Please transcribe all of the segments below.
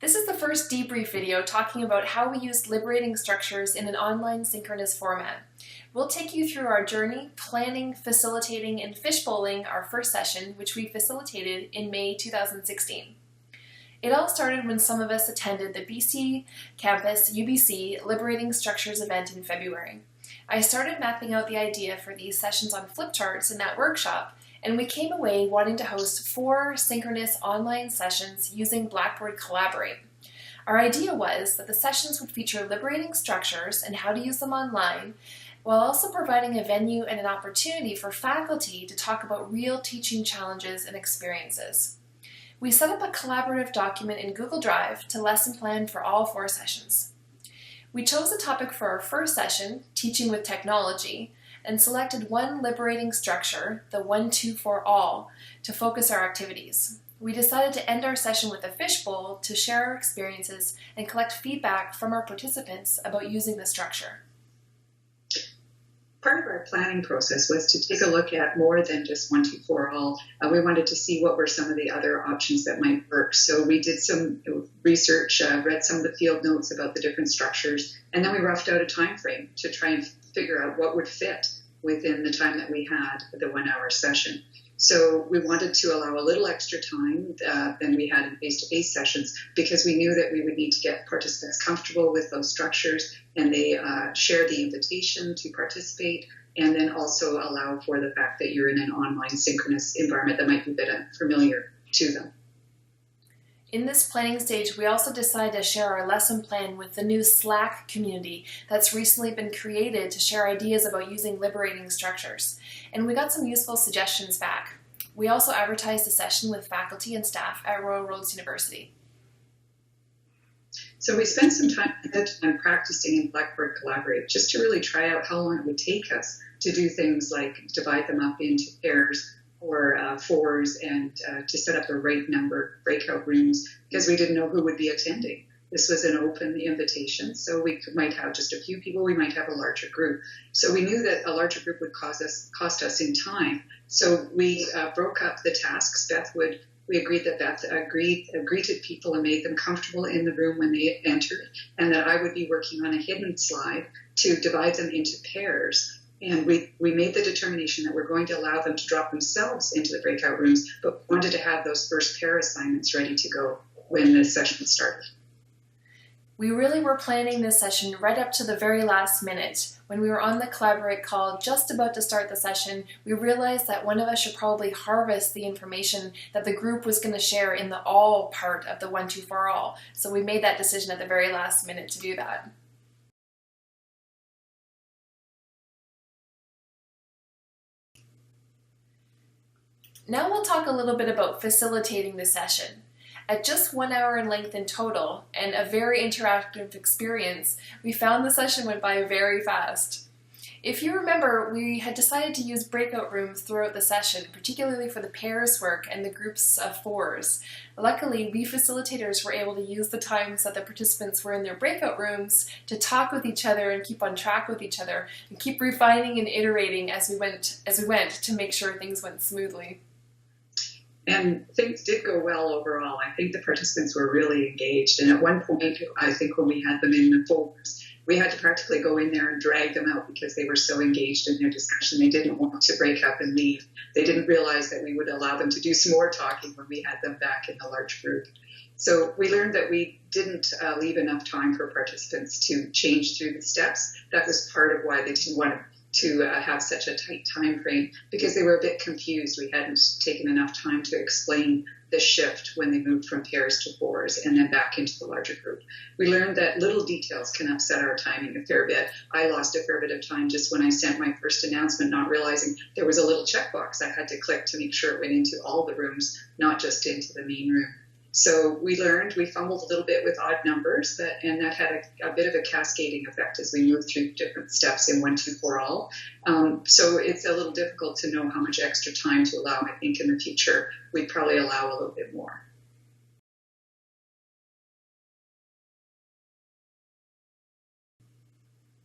This is the first debrief video talking about how we used liberating structures in an online synchronous format. We'll take you through our journey, planning, facilitating, and fishbowling our first session, which we facilitated in May 2016. It all started when some of us attended the BC campus UBC Liberating Structures event in February. I started mapping out the idea for these sessions on flip charts in that workshop, and we came away wanting to host 4 synchronous online sessions using Blackboard Collaborate. Our idea was that the sessions would feature liberating structures and how to use them online, while also providing a venue and an opportunity for faculty to talk about real teaching challenges and experiences. We set up a collaborative document in Google Drive to lesson plan for all 4 sessions. We chose a topic for our first session, Teaching with Technology, and selected one liberating structure, the 1-2-4 all, to focus our activities. We decided to end our session with a fishbowl to share our experiences and collect feedback from our participants about using the structure. Part of our planning process was to take a look at more than just 1-2-4 all. We wanted to see what were some of the other options that might work. So we did some research, read some of the field notes about the different structures, and then we roughed out a time frame to try and figure out what would fit within the time that we had the 1-hour session. So we wanted to allow a little extra time than we had in face-to-face sessions, because we knew that we would need to get participants comfortable with those structures, and they share the invitation to participate, and then also allow for the fact that you're in an online synchronous environment that might be a bit unfamiliar to them. In this planning stage, we also decided to share our lesson plan with the new Slack community that's recently been created to share ideas about using liberating structures. And we got some useful suggestions back. We also advertised a session with faculty and staff at Royal Roads University. So we spent some time practicing in Blackboard Collaborate just to really try out how long it would take us to do things like divide them up into pairs or 4s, and to set up the right number of breakout rooms, because we didn't know who would be attending. This was an open invitation, so we might have just a few people, we might have a larger group. So we knew that a larger group would cost us in time. So we broke up the tasks. We agreed that Beth greeted people and made them comfortable in the room when they entered, and that I would be working on a hidden slide to divide them into pairs. And we made the determination that we're going to allow them to drop themselves into the breakout rooms, but wanted to have those first pair assignments ready to go when the session started. We really were planning this session right up to the very last minute. When we were on the Collaborate call, just about to start the session, we realized that one of us should probably harvest the information that the group was going to share in the all part of the 1-2-4 all. So we made that decision at the very last minute to do that. Now we'll talk a little bit about facilitating the session. At just 1 hour in length in total, and a very interactive experience, we found the session went by very fast. If you remember, we had decided to use breakout rooms throughout the session, particularly for the pairs work and the groups of 4s. Luckily, we facilitators were able to use the times that the participants were in their breakout rooms to talk with each other and keep on track with each other, and keep refining and iterating as we went to make sure things went smoothly. And things did go well overall. I think the participants were really engaged. And at one point, I think when we had them in the folders, we had to practically go in there and drag them out because they were so engaged in their discussion. They didn't want to break up and leave. They didn't realize that we would allow them to do some more talking when we had them back in the large group. So we learned that we didn't leave enough time for participants to change through the steps. That was part of why they didn't want to have such a tight time frame, because they were a bit confused. We hadn't taken enough time to explain the shift when they moved from pairs to 4s and then back into the larger group. We learned that little details can upset our timing a fair bit. I lost a fair bit of time just when I sent my first announcement, not realizing there was a little checkbox I had to click to make sure it went into all the rooms, not just into the main room. So we fumbled a little bit with odd numbers, and that had a bit of a cascading effect as we moved through different steps in 1-2-4 all. So it's a little difficult to know how much extra time to allow. I think in the future, we'd probably allow a little bit more.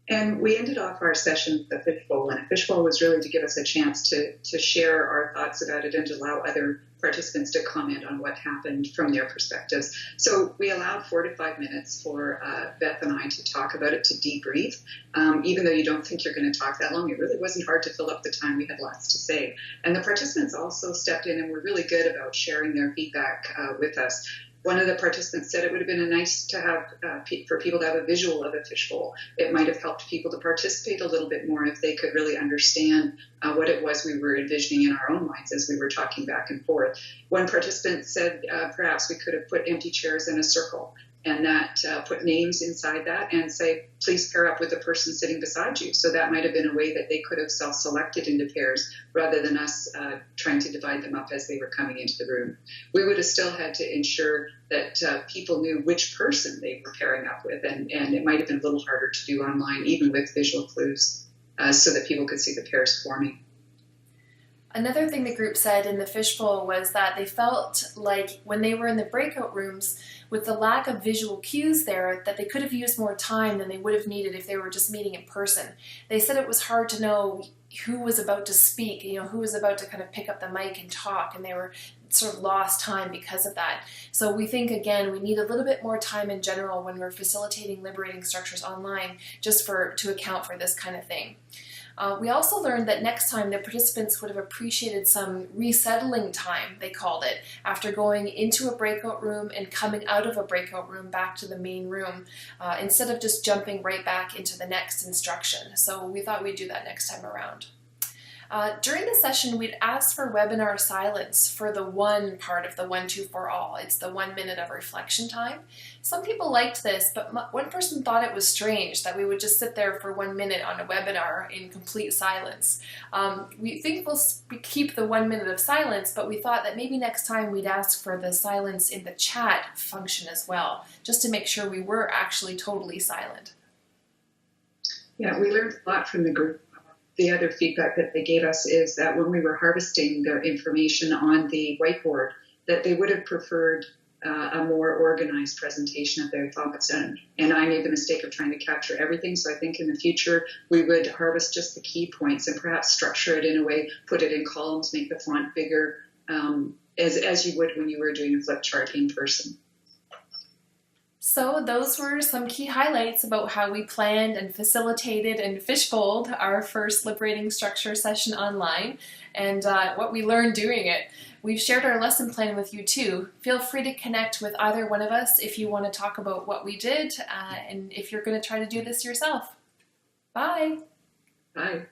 And we ended off our session with a fishbowl, and a fishbowl was really to give us a chance to share our thoughts about it and to allow other participants to comment on what happened from their perspectives. So we allowed 4 to 5 minutes for Beth and I to talk about it, to debrief. Even though you don't think you're going to talk that long, it really wasn't hard to fill up the time. We had lots to say. And the participants also stepped in and were really good about sharing their feedback with us. One of the participants said it would have been nice to have for people to have a visual of a fishbowl. It might have helped people to participate a little bit more if they could really understand what it was we were envisioning in our own minds as we were talking back and forth. One participant said perhaps we could have put empty chairs in a circle, and that put names inside that and say, please pair up with the person sitting beside you. So that might have been a way that they could have self-selected into pairs rather than us trying to divide them up as they were coming into the room. We would have still had to ensure that people knew which person they were pairing up with, and it might have been a little harder to do online, even with visual clues, so that people could see the pairs forming. Another thing the group said in the fishbowl was that they felt like when they were in the breakout rooms, with the lack of visual cues there, that they could have used more time than they would have needed if they were just meeting in person. They said it was hard to know who was about to speak, who was about to kind of pick up the mic and talk, and they were sort of lost time because of that. So we think, again, we need a little bit more time in general when we're facilitating liberating structures online, just to account for this kind of thing. We also learned that next time the participants would have appreciated some resettling time, they called it, after going into a breakout room and coming out of a breakout room back to the main room, instead of just jumping right back into the next instruction. So we thought we'd do that next time around. During the session, we'd asked for webinar silence for the one part of the 1, 2, 4 all. It's the 1 minute of reflection time. Some people liked this, but one person thought it was strange that we would just sit there for 1 minute on a webinar in complete silence. We think we'll keep the 1 minute of silence, but we thought that maybe next time we'd ask for the silence in the chat function as well, just to make sure we were actually totally silent. Yeah, we learned a lot from the group. The other feedback that they gave us is that when we were harvesting their information on the whiteboard, that they would have preferred a more organized presentation of their thoughts. And I made the mistake of trying to capture everything. So I think in the future, we would harvest just the key points and perhaps structure it in a way, put it in columns, make the font bigger, as you would when you were doing a flip chart in person. So those were some key highlights about how we planned and facilitated and fishbowled our first Liberating Structure session online, and what we learned doing it. We've shared our lesson plan with you too. Feel free to connect with either one of us if you want to talk about what we did, and if you're going to try to do this yourself. Bye! Bye!